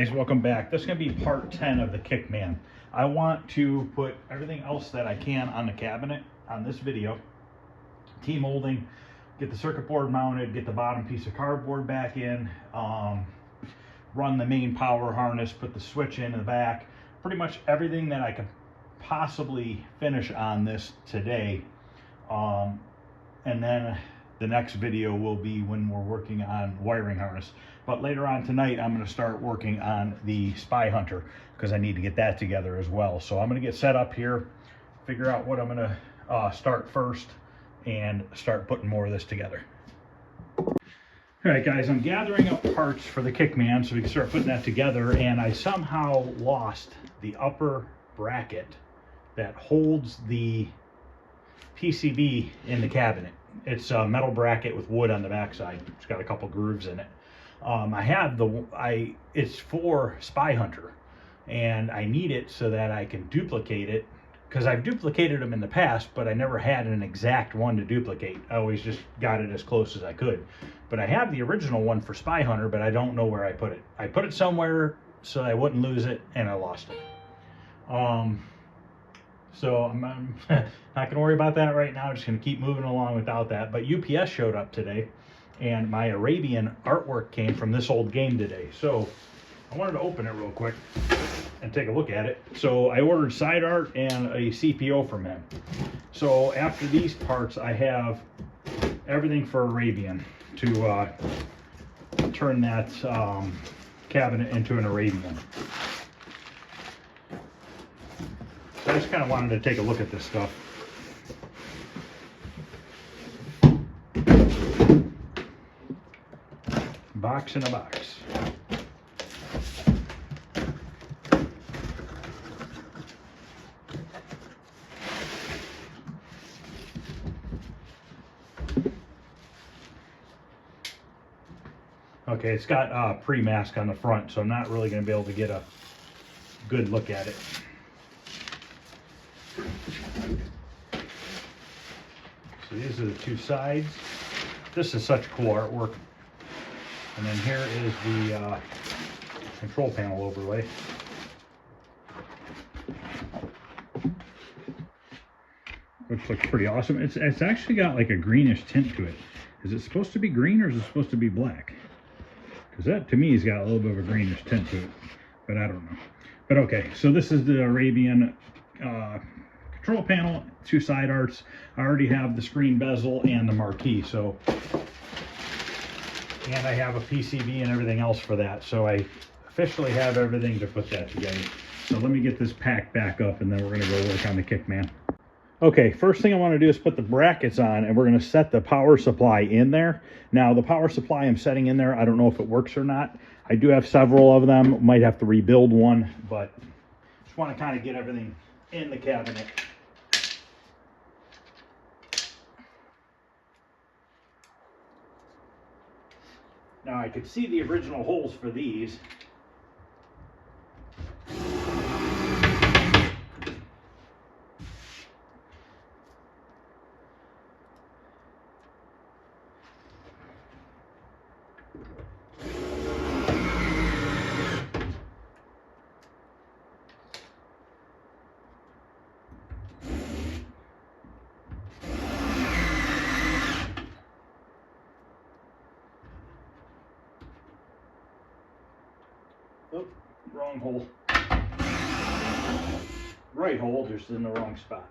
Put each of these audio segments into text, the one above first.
guys, welcome back. This is going to be part 10 of the Kickman. I want to put everything else that I can on the cabinet on this video. T-molding, get the circuit board mounted, get the bottom piece of cardboard back in, run the main power harness, put the switch in the back. Pretty much everything that I could possibly finish on this today. And then the next video will be when we're working on wiring harness. But later on tonight, I'm going to start working on the Spy Hunter because I need to get that together as well. So I'm going to get set up here, figure out what I'm going to start first, and start putting more of this together. All right, guys, I'm gathering up parts for the Kickman so we can start putting that together. And I somehow lost the upper bracket that holds the PCB in the cabinet. It's a metal bracket with wood on the backside. It's got a couple grooves in it. It's for Spy Hunter, and I need it so that I can duplicate it, because I've duplicated them in the past, but I never had an exact one to duplicate. I always just got it as close as I could. But I have the original one for Spy Hunter, but I don't know where I put it. I put it somewhere so I wouldn't lose it, and I lost it. So I'm not going to worry about that right now. I'm just going to keep moving along without that. But UPS showed up today, and my Arabian artwork came from this old game today. So I wanted to open it real quick and take a look at it. So I ordered side art and a CPO from him. So after these parts, I have everything for Arabian to turn that cabinet into an Arabian. So I just kind of wanted to take a look at this stuff. Box in a box. Okay, it's got pre-mask on the front, so I'm not really going to be able to get a good look at it. So these are the two sides. This is such cool artwork. And then here is the control panel overlay. Which looks pretty awesome. It's actually got like a greenish tint to it. Is it supposed to be green or is it supposed to be black? Because that to me has got a little bit of a greenish tint to it. But I don't know. But okay, so this is the Arabian control panel, two side arts. I already have the screen bezel and the marquee, so, and I have a PCB and everything else for that, so I officially have everything to put that together. So let me get this packed back up and then we're gonna go work on the Kickman. Okay, first thing I want to do is put the brackets on, and we're going to set the power supply in there. Now the power supply I'm setting in there, I don't know if it works or not. I do have several of them, might have to rebuild one, but just want to kind of get everything in the cabinet. Now I could see the original holes for these. Oh, wrong hole. Right hole, just in the wrong spot.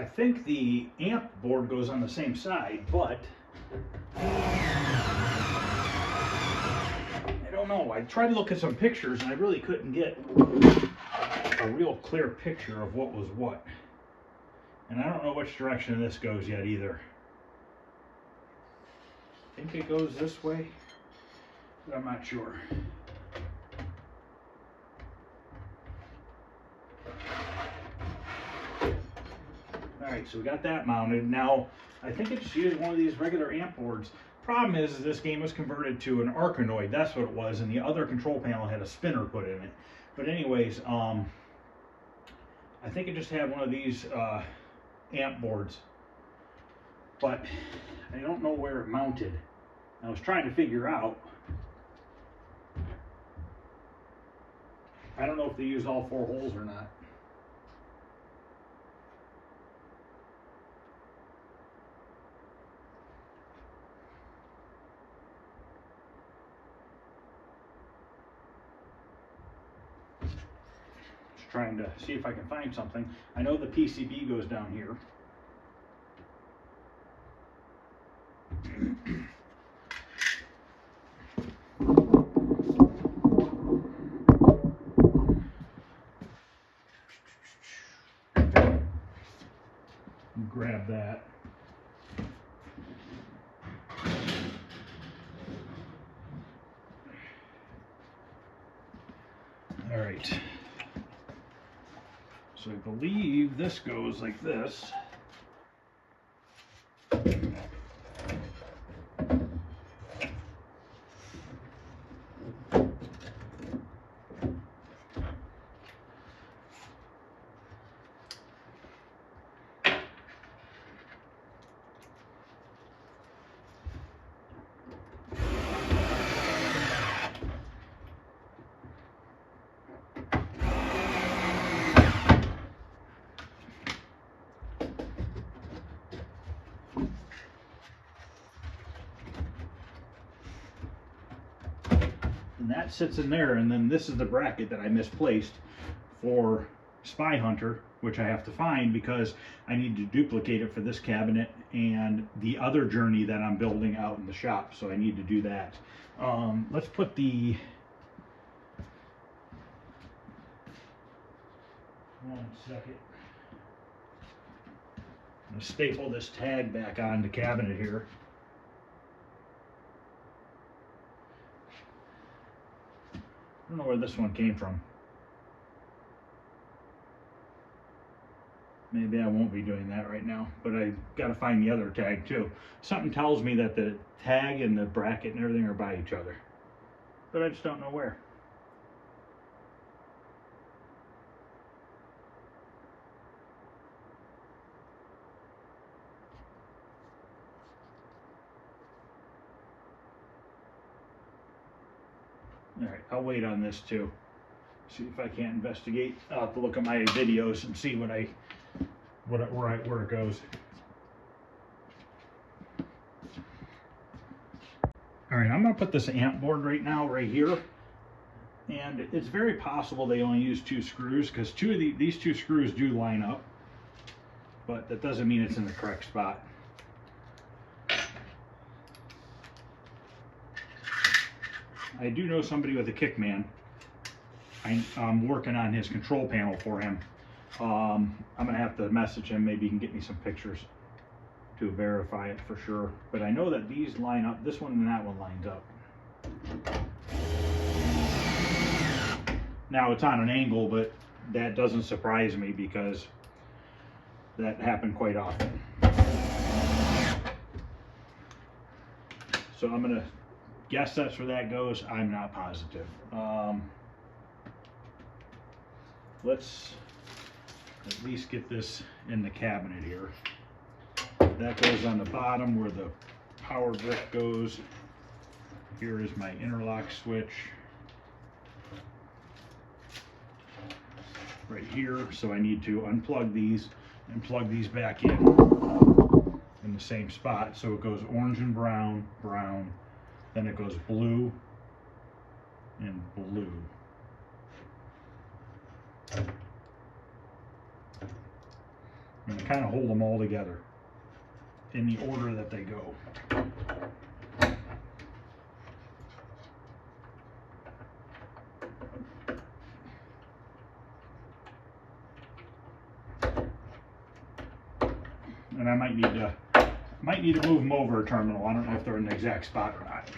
I think the amp board goes on the same side, but I don't know. I tried to look at some pictures and I really couldn't get a real clear picture of what was what. And I don't know which direction this goes yet either. I think it goes this way, but I'm not sure. Alright, so we got that mounted. Now, I think I just used one of these regular amp boards. Problem is this game was converted to an Arkanoid. That's what it was, and the other control panel had a spinner put in it. But anyways, I think it just had one of these amp boards. But I don't know where it mounted. I was trying to figure out. I don't know if they use all 4 holes or not. Just trying to see if I can find something. I know the PCB goes down here. Grab that. All right. So I believe this goes like this. And that sits in there, and then this is the bracket that I misplaced for Spy Hunter, which I have to find because I need to duplicate it for this cabinet and the other journey that I'm building out in the shop, so I need to do that. Let's put the... One second. I'm going to staple this tag back on the cabinet here. I don't know where this one came from. Maybe I won't be doing that right now, but I got to find the other tag too. Something tells me that the tag and the bracket and everything are by each other, but I just don't know where. All right, I'll wait on this too. See if I can't investigate. I'll have to look at my videos and see where it goes. All right, I'm gonna put this amp board right now, right here. And it's very possible they only use 2 screws because these 2 screws do line up, but that doesn't mean it's in the correct spot. I do know somebody with a Kickman. I'm working on his control panel for him. I'm gonna have to message him. Maybe he can get me some pictures to verify it for sure. But I know that these line up. This one and that one lines up. Now it's on an angle, but that doesn't surprise me because that happened quite often. So I'm gonna guess that's where that goes. I'm not positive. Let's at least get this in the cabinet here. That goes on the bottom where the power brick goes. Here is my interlock switch. Right here, so I need to unplug these and plug these back in the same spot. So it goes orange and brown, brown, then it goes blue and blue. I'm going to kind of hold them all together in the order that they go. And I might need to move them over a terminal. I don't know if they're in the exact spot or not.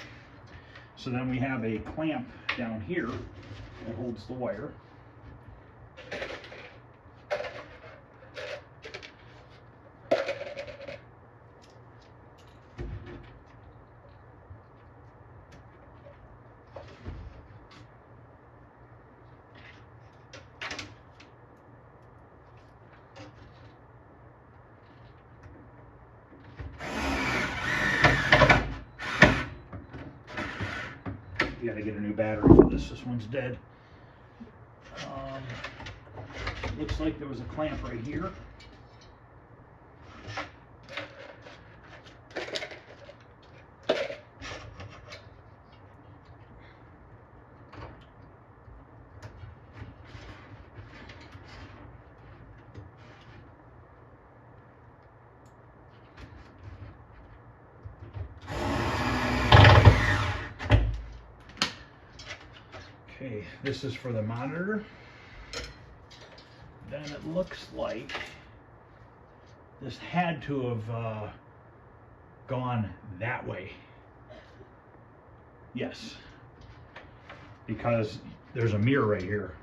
So then we have a clamp down here that holds the wire. We gotta get a new battery for this. This one's dead. Looks like there was a clamp right here. Okay, this is for the monitor. Then it looks like this had to have gone that way. Yes, because there's a mirror right here.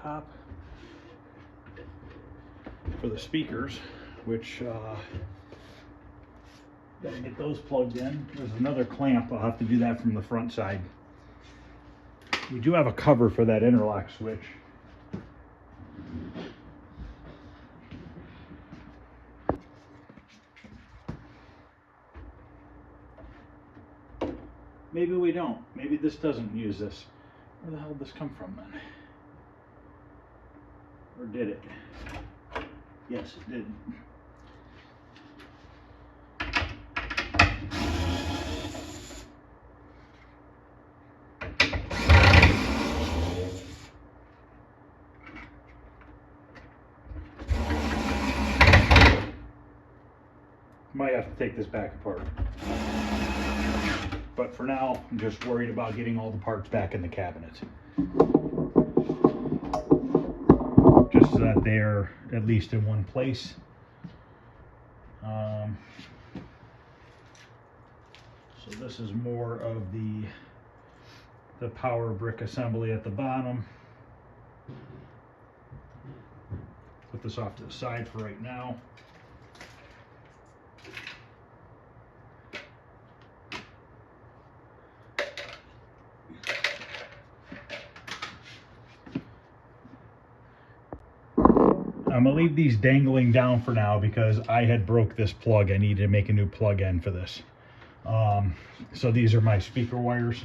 Top for the speakers, which gotta get those plugged in. There's another clamp. I'll have to do that from the front side. We do have a cover for that interlock switch. Maybe we don't. Maybe this doesn't use this. Where the hell did this come from then? Or did it? Yes, it did. Might have to take this back apart. But for now, I'm just worried about getting all the parts back in the cabinet. Just so that they're at least in one place. So this is more of the power brick assembly at the bottom. Put this off to the side for right now. I'm gonna leave these dangling down for now because I had broke this plug. I needed to make a new plug in for this. So these are my speaker wires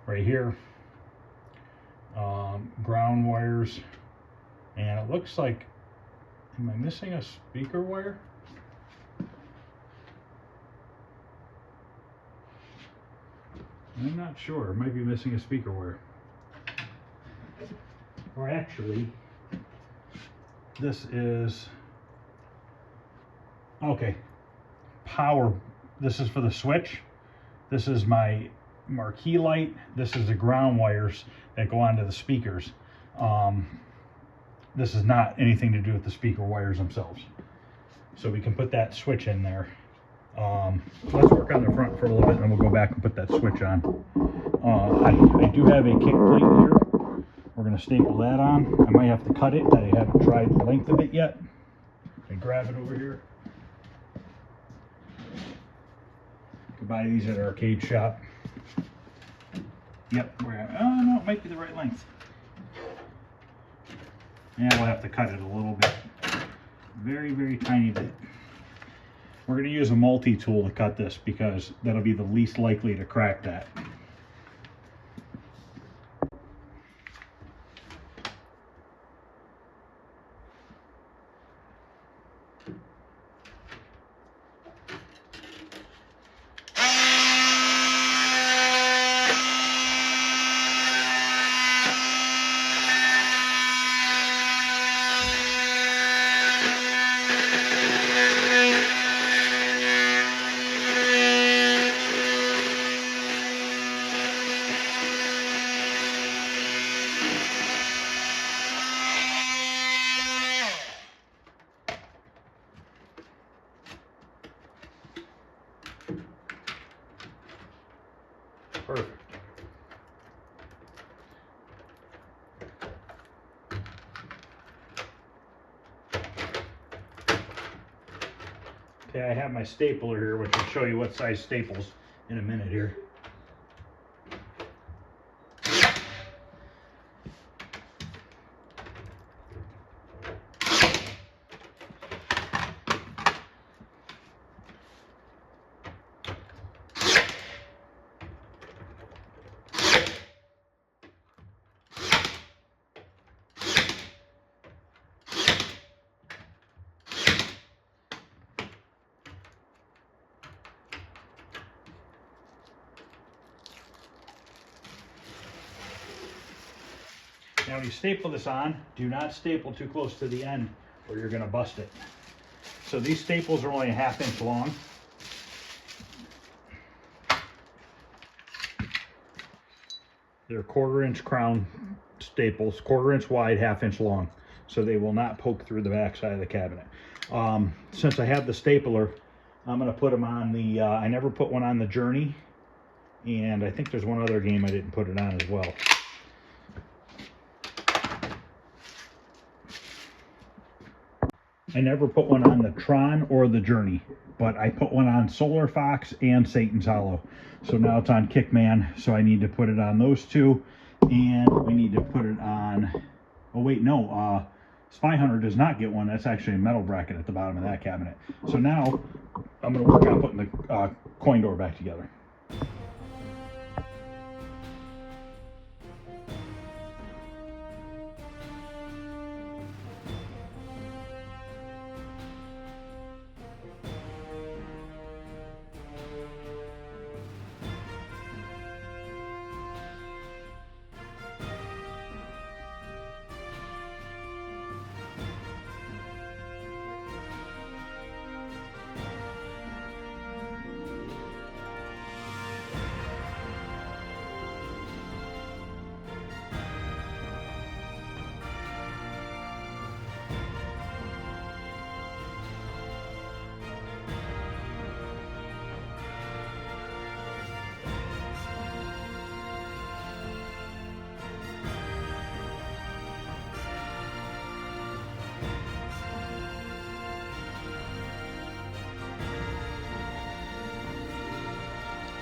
right here. Ground wires. And it looks like, am I missing a speaker wire? I'm not sure. I might be missing a speaker wire. or actually, this is, okay, power. This is for the switch. This is my marquee light. This is the ground wires that go onto the speakers. This is not anything to do with the speaker wires themselves. So we can put that switch in there. Let's work on the front for a little bit and then we'll go back and put that switch on. I do have a kick plate here. We're going to staple that on. I might have to cut it. I haven't tried the length of it yet. I grab it over here. You can buy these at an arcade shop. Yep, we're at, oh no, it might be the right length. And we'll have to cut it a little bit. Very, very tiny bit. We're going to use a multi-tool to cut this because that'll be the least likely to crack that. Perfect. Okay, I have my stapler here, which will show you what size staples in a minute here. Now when you staple this on, do not staple too close to the end or you're going to bust it. So these staples are only a 1/2 inch long. They're 1/4 inch crown staples, 1/4 inch wide, 1/2 inch long. So they will not poke through the back side of the cabinet. Since I have the stapler, I'm going to put them on the, I never put one on the Journey. And I think there's one other game I didn't put it on as well. I never put one on the Tron or the Journey, but I put one on Solar Fox and Satan's Hollow. So now it's on Kickman, so I need to put it on those two, and we need to put it on, oh wait, no, Spy Hunter does not get one. That's actually a metal bracket at the bottom of that cabinet. So now I'm going to work on putting the coin door back together.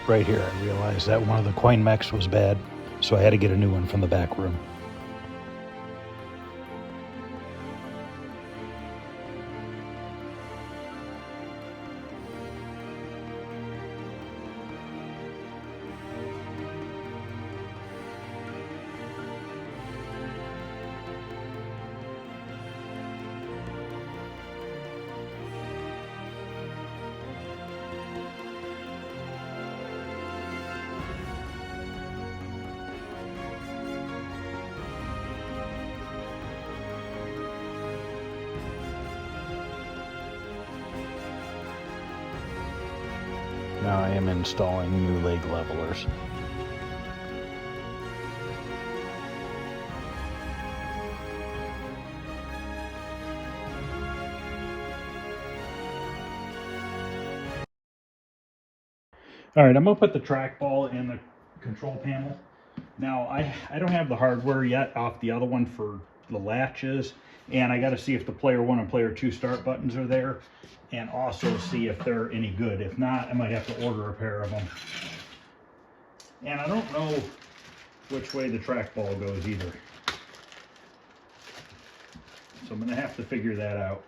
Right here, I realized that one of the coin mechs was bad, so I had to get a new one from the back room. am installing new leg levelers. All right, I'm gonna put the trackball in the control panel. Now, I don't have the hardware yet off the other one for the latches, and I got to see if the player 1 and player 2 start buttons are there, and also see if they're any good. If not, I might have to order a pair of them. And I don't know which way the trackball goes either, so I'm gonna have to figure that out.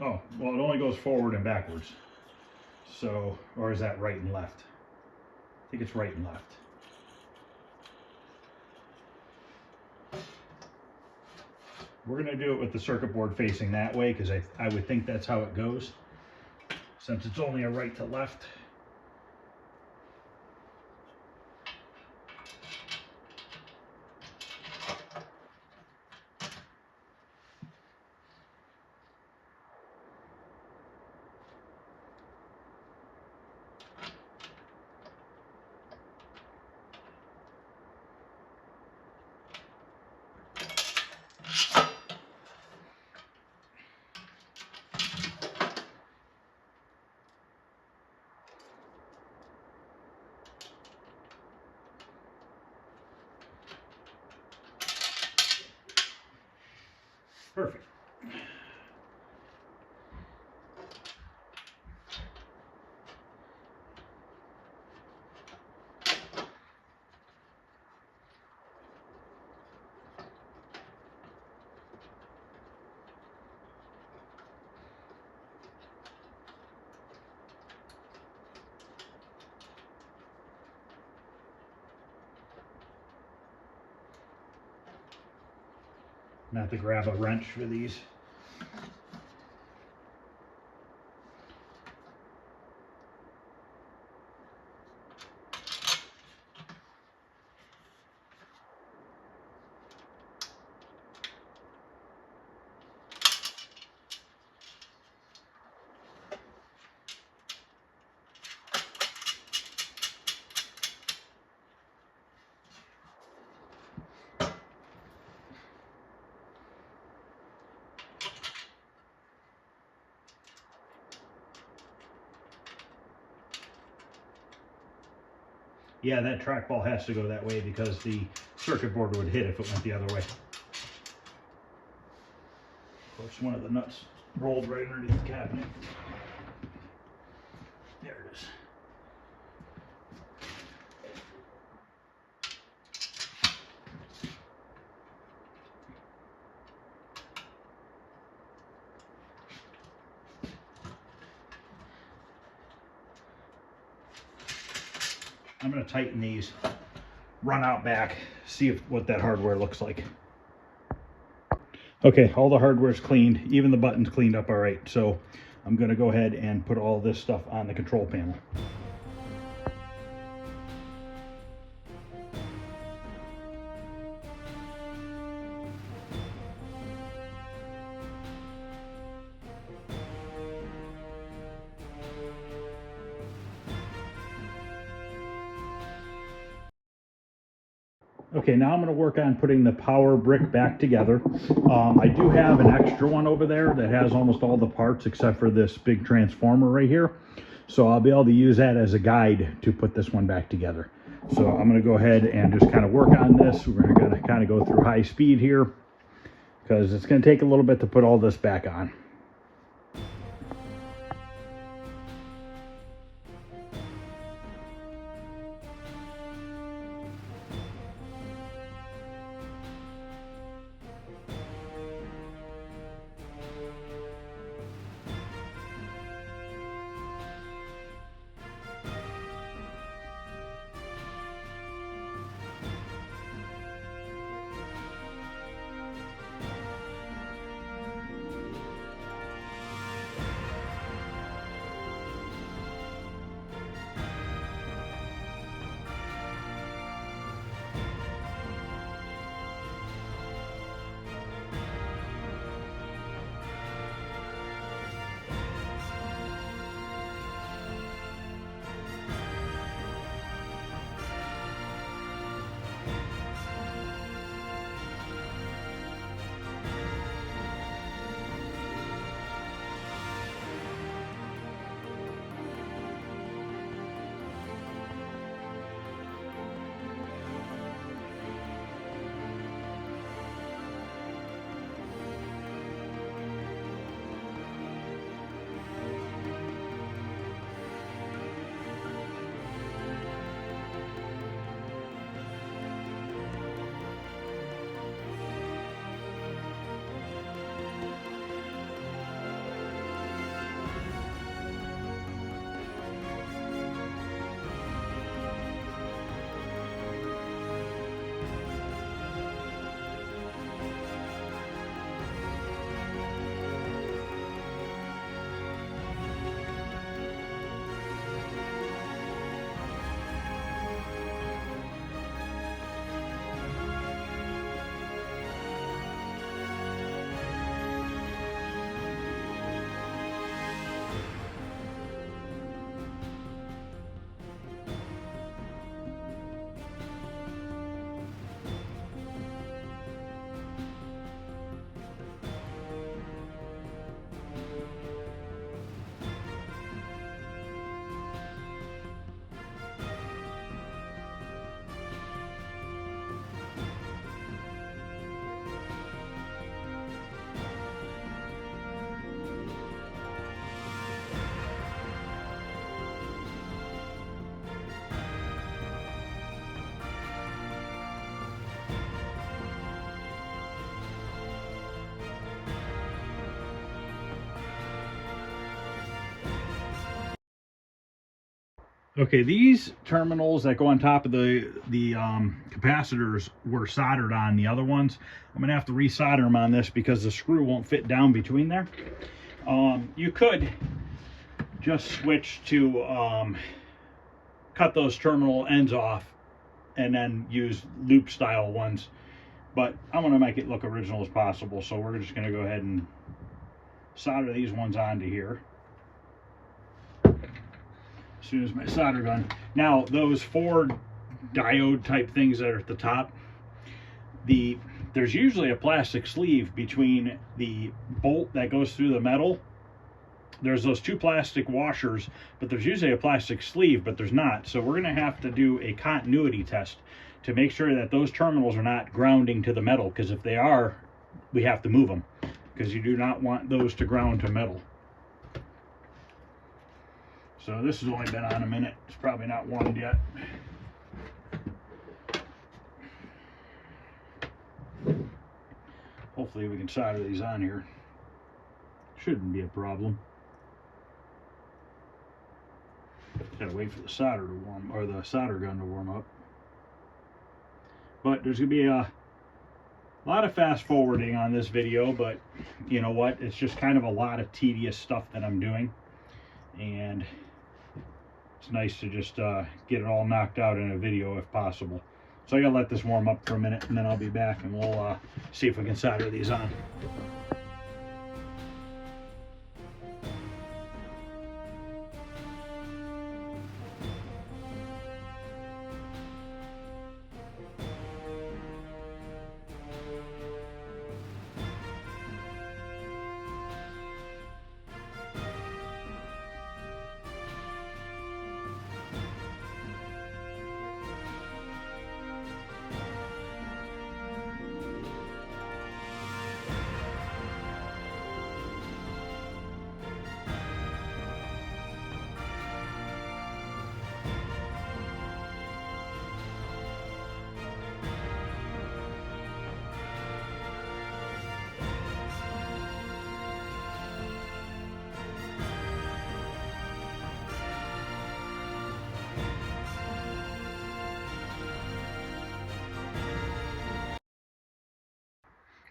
Oh, well, it only goes forward and backwards. So, or is that right and left? I think it's right and left. We're gonna do it with the circuit board facing that way, because I would think that's how it goes, since it's only a right to left. Perfect. I'm gonna have to grab a wrench for these. Yeah, that trackball has to go that way because the circuit board would hit if it went the other way. Of course, one of the nuts rolled right underneath the cabinet. There it is. I'm going to tighten these, run out back, see what that hardware looks like. Okay, all the hardware's cleaned, even the buttons cleaned up all right. So I'm going to go ahead and put all this stuff on the control panel. Okay, now I'm going to work on putting the power brick back together. I do have an extra one over there that has almost all the parts except for this big transformer right here. So I'll be able to use that as a guide to put this one back together. So I'm going to go ahead and just kind of work on this. We're going to kind of go through high speed here because it's going to take a little bit to put all this back on. Okay, these terminals that go on top of the capacitors were soldered on the other ones. I'm gonna have to resolder them on this because the screw won't fit down between there. You could just switch to cut those terminal ends off and then use loop style ones, but I want to make it look original as possible, so we're just going to go ahead and solder these ones onto here as soon as my solder gun. Now those 4 diode type things that are at the top, there's usually a plastic sleeve between the bolt that goes through the metal. There's those 2 plastic washers, but there's usually a plastic sleeve, but there's not. So we're going to have to do a continuity test to make sure that those terminals are not grounding to the metal, because if they are, we have to move them, because you do not want those to ground to metal. So this has only been on a minute. It's probably not warmed yet. Hopefully we can solder these on here. Shouldn't be a problem. Gotta wait for the solder to warm, or the solder gun to warm up. But there's gonna be a lot of fast forwarding on this video, but you know what? It's just kind of a lot of tedious stuff that I'm doing, and it's nice to just get it all knocked out in a video if possible. So I gotta let this warm up for a minute, and then I'll be back and we'll see if we can solder these on.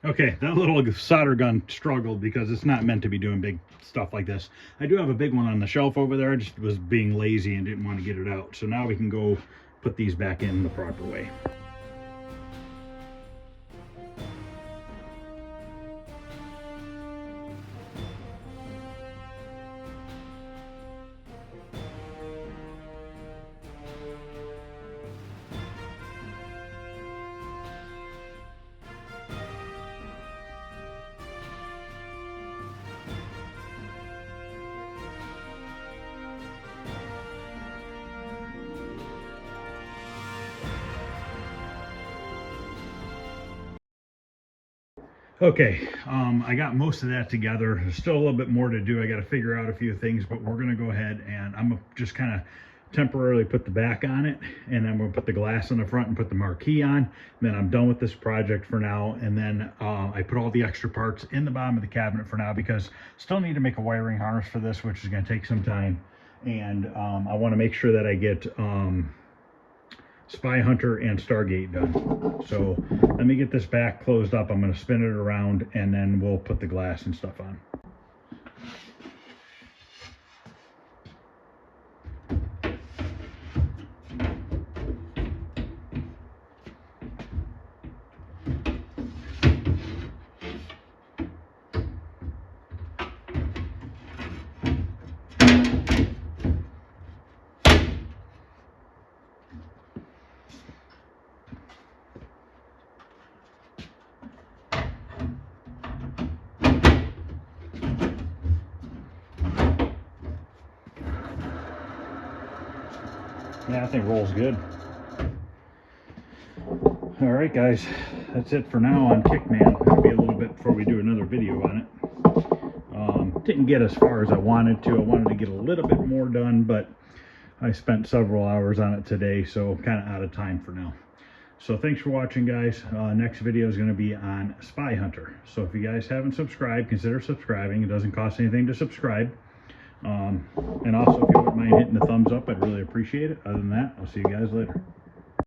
Okay, that little solder gun struggled because it's not meant to be doing big stuff like this. I do have a big one on the shelf over there. I just was being lazy and didn't want to get it out. So now we can go put these back in the proper way. Okay, I got most of that together. There's still a little bit more to do. I got to figure out a few things, but we're going to go ahead and I'm going to just kind of temporarily put the back on it, and then we'll put the glass on the front and put the marquee on. Then I'm done with this project for now, and then I put all the extra parts in the bottom of the cabinet for now, because still need to make a wiring harness for this, which is going to take some time, and I want to make sure that I get Spy Hunter and Stargate done. So let me get this back closed up. I'm going to spin it around, and then we'll put the glass and stuff on. Yeah, I think rolls good. All right, guys, that's it for now on Kickman. It'll be a little bit before we do another video on it. Didn't get as far as I wanted to. I wanted to get a little bit more done, but I spent several hours on it today, so kind of out of time for now. So thanks for watching, guys. Next video is going to be on Spy Hunter. So if you guys haven't subscribed, consider subscribing. It doesn't cost anything to subscribe. And also, if you wouldn't mind hitting the thumbs up, I'd really appreciate it. Other than that, I'll see you guys later.